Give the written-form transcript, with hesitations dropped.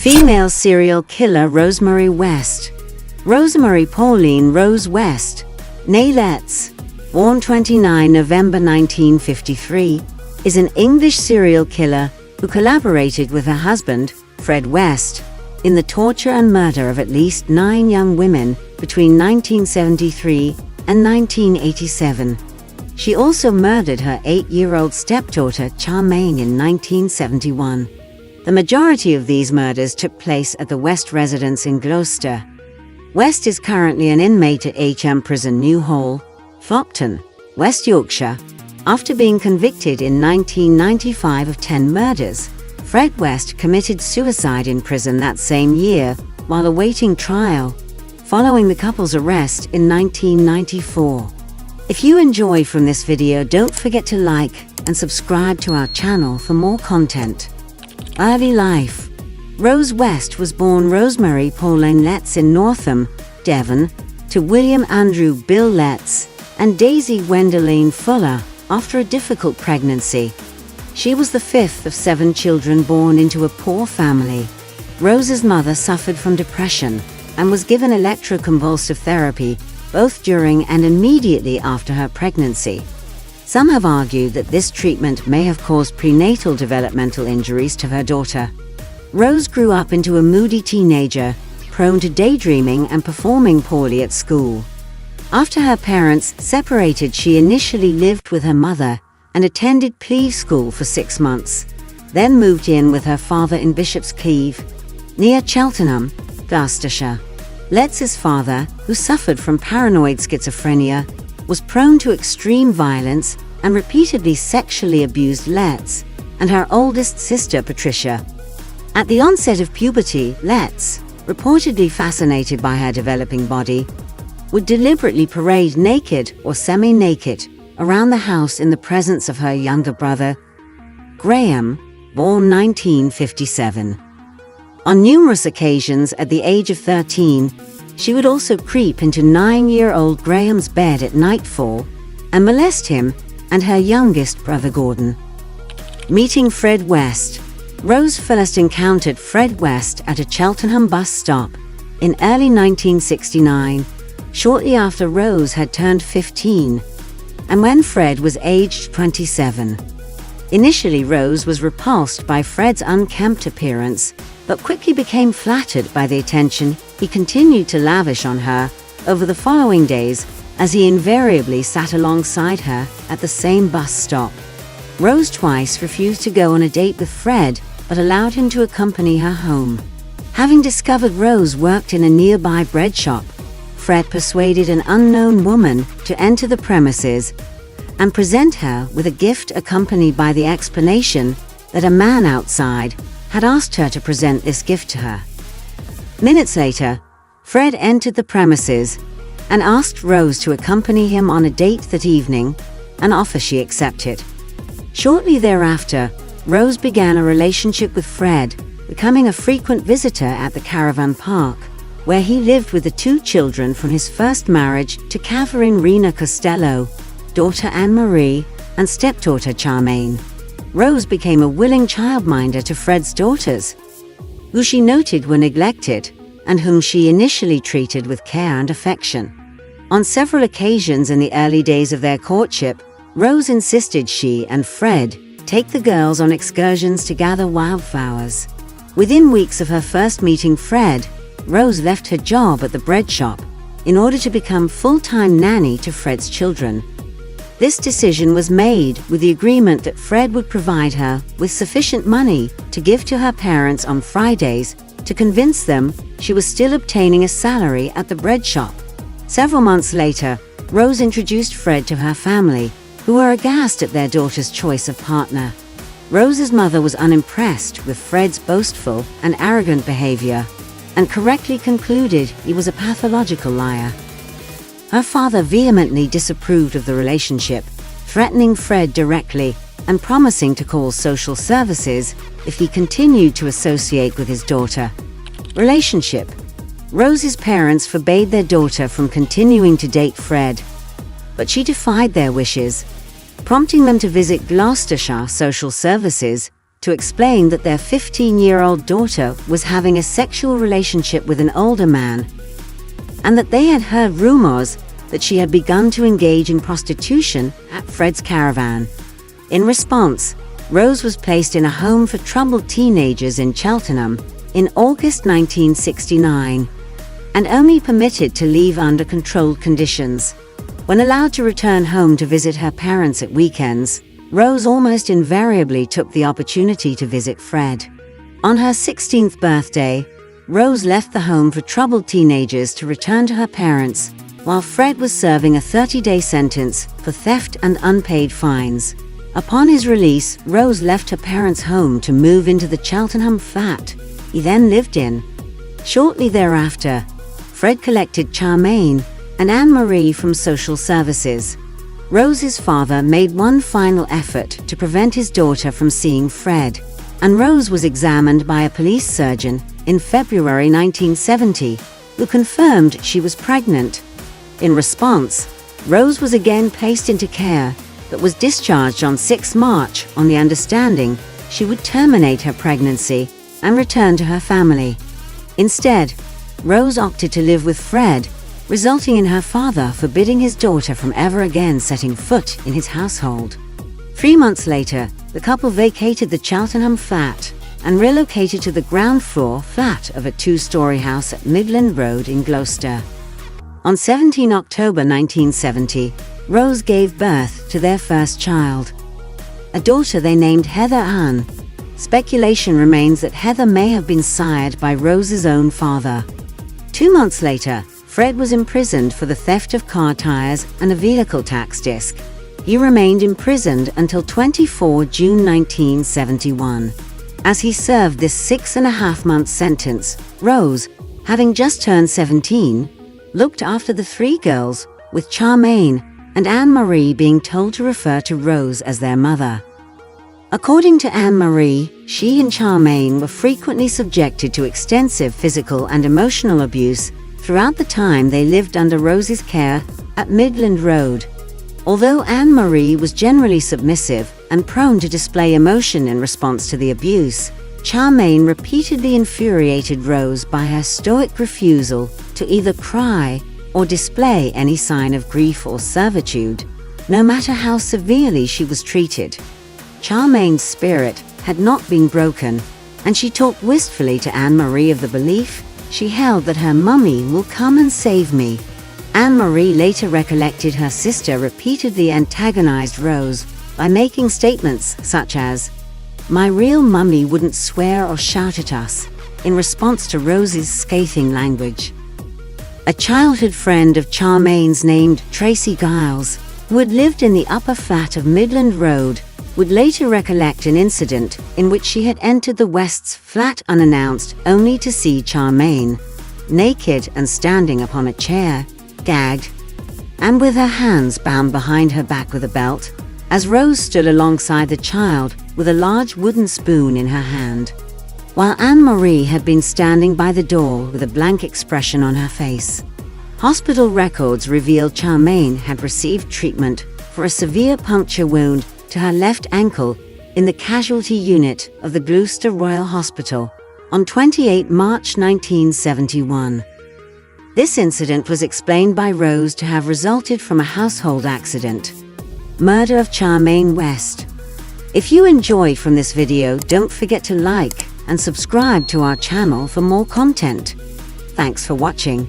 Female serial killer Rosemary West. Rosemary Pauline Rose West, née Letts, born 29 November 1953, is an English serial killer who collaborated with her husband, Fred West, in the torture and murder of at least 9 young women between 1973 and 1987. She also murdered her 8-year-old stepdaughter Charmaine in 1971. The majority of these murders took place at the West residence in Gloucester. West is currently an inmate at HM Prison New Hall, Flockton, West Yorkshire, after being convicted in 1995 of 10 murders. Fred West committed suicide in prison that same year while awaiting trial, following the couple's arrest in 1994. If you enjoy from this video, don't forget to like and subscribe to our channel for more content. Early life. Rose West was born Rosemary Pauline Letts in Northam, Devon, to William Andrew Bill Letts and Daisy Gwendoline Fuller after a difficult pregnancy. She was the 5th of 7 children born into a poor family. Rose's mother suffered from depression and was given electroconvulsive therapy both during and immediately after her pregnancy. Some have argued that this treatment may have caused prenatal developmental injuries to her daughter. Rose grew up into a moody teenager, prone to daydreaming and performing poorly at school. After her parents separated, she initially lived with her mother and attended Cleeve School for 6 months, then moved in with her father in Bishop's Cleeve, near Cheltenham, Gloucestershire. Letts's father, who suffered from paranoid schizophrenia, was prone to extreme violence and repeatedly sexually abused Letts and her oldest sister Patricia. At the onset of puberty, Letts, reportedly fascinated by her developing body, would deliberately parade naked or semi-naked around the house in the presence of her younger brother, Graham, born 1957. On numerous occasions at the age of 13, she would also creep into 9-year-old Graham's bed at nightfall and molest him and her youngest brother Gordon. Meeting Fred West. Rose first encountered Fred West at a Cheltenham bus stop in early 1969, shortly after Rose had turned 15, and when Fred was aged 27. Initially, Rose was repulsed by Fred's unkempt appearance, but quickly became flattered by the attention he continued to lavish on her over the following days, as he invariably sat alongside her at the same bus stop. Rose twice refused to go on a date with Fred, but allowed him to accompany her home. Having discovered Rose worked in a nearby bread shop, Fred persuaded an unknown woman to enter the premises and present her with a gift, accompanied by the explanation that a man outside had asked her to present this gift to her. Minutes later, Fred entered the premises and asked Rose to accompany him on a date that evening, an offer she accepted. Shortly thereafter, Rose began a relationship with Fred, becoming a frequent visitor at the caravan park, where he lived with the 2 children from his first marriage to Catherine Rena Costello, daughter Anne-Marie, and stepdaughter Charmaine. Rose became a willing childminder to Fred's daughters, who she noted were neglected and whom she initially treated with care and affection. On several occasions in the early days of their courtship, Rose insisted she and Fred take the girls on excursions to gather wildflowers. Within weeks of her first meeting Fred, Rose left her job at the bread shop in order to become full-time nanny to Fred's children. This decision was made with the agreement that Fred would provide her with sufficient money to give to her parents on Fridays to convince them she was still obtaining a salary at the bread shop. Several months later, Rose introduced Fred to her family, who were aghast at their daughter's choice of partner. Rose's mother was unimpressed with Fred's boastful and arrogant behavior and correctly concluded he was a pathological liar. Her father vehemently disapproved of the relationship, threatening Fred directly and promising to call social services if he continued to associate with his daughter. Relationship. Rose's parents forbade their daughter from continuing to date Fred, but she defied their wishes, prompting them to visit Gloucestershire Social Services to explain that their 15-year-old daughter was having a sexual relationship with an older man, and that they had heard rumors that she had begun to engage in prostitution at Fred's caravan. In response, Rose was placed in a home for troubled teenagers in Cheltenham in August 1969, and only permitted to leave under controlled conditions. When allowed to return home to visit her parents at weekends, Rose almost invariably took the opportunity to visit Fred. On her 16th birthday, Rose left the home for troubled teenagers to return to her parents, while Fred was serving a 30-day sentence for theft and unpaid fines. Upon his release, Rose left her parents' home to move into the Cheltenham flat he then lived in. Shortly thereafter, Fred collected Charmaine and Anne-Marie from social services. Rose's father made one final effort to prevent his daughter from seeing Fred, and Rose was examined by a police surgeon in February 1970, who confirmed she was pregnant. In response, Rose was again placed into care, but was discharged on 6 March on the understanding she would terminate her pregnancy and return to her family. Instead, Rose opted to live with Fred, resulting in her father forbidding his daughter from ever again setting foot in his household. 3 months later, the couple vacated the Cheltenham flat and relocated to the ground floor flat of a 2-story house at Midland Road in Gloucester. On 17 October 1970, Rose gave birth to their first child, a daughter they named Heather Ann. Speculation remains that Heather may have been sired by Rose's own father. 2 months later, Fred was imprisoned for the theft of car tires and a vehicle tax disc. He remained imprisoned until 24 June 1971. As he served this 6.5-month sentence, Rose, having just turned 17, looked after the 3 girls, with Charmaine and Anne-Marie being told to refer to Rose as their mother. According to Anne-Marie, she and Charmaine were frequently subjected to extensive physical and emotional abuse throughout the time they lived under Rose's care at Midland Road. Although Anne-Marie was generally submissive and prone to display emotion in response to the abuse, Charmaine repeatedly infuriated Rose by her stoic refusal to either cry or display any sign of grief or servitude, no matter how severely she was treated. Charmaine's spirit had not been broken, and she talked wistfully to Anne-Marie of the belief she held that her mummy will come and save me. Anne-Marie later recollected her sister repeatedly antagonized Rose by making statements such as, "My real mummy wouldn't swear or shout at us," in response to Rose's scathing language. A childhood friend of Charmaine's named Tracy Giles, who had lived in the upper flat of Midland Road, would later recollect an incident in which she had entered the West's flat unannounced only to see Charmaine, naked and standing upon a chair, gagged, and with her hands bound behind her back with a belt, as Rose stood alongside the child with a large wooden spoon in her hand, while Anne-Marie had been standing by the door with a blank expression on her face. Hospital records revealed Charmaine had received treatment for a severe puncture wound to her left ankle in the casualty unit of the Gloucester Royal Hospital on 28 March 1971. This incident was explained by Rose to have resulted from a household accident. Murder of Charmaine West. If you enjoyed from this video, don't forget to like and subscribe to our channel for more content. Thanks for watching.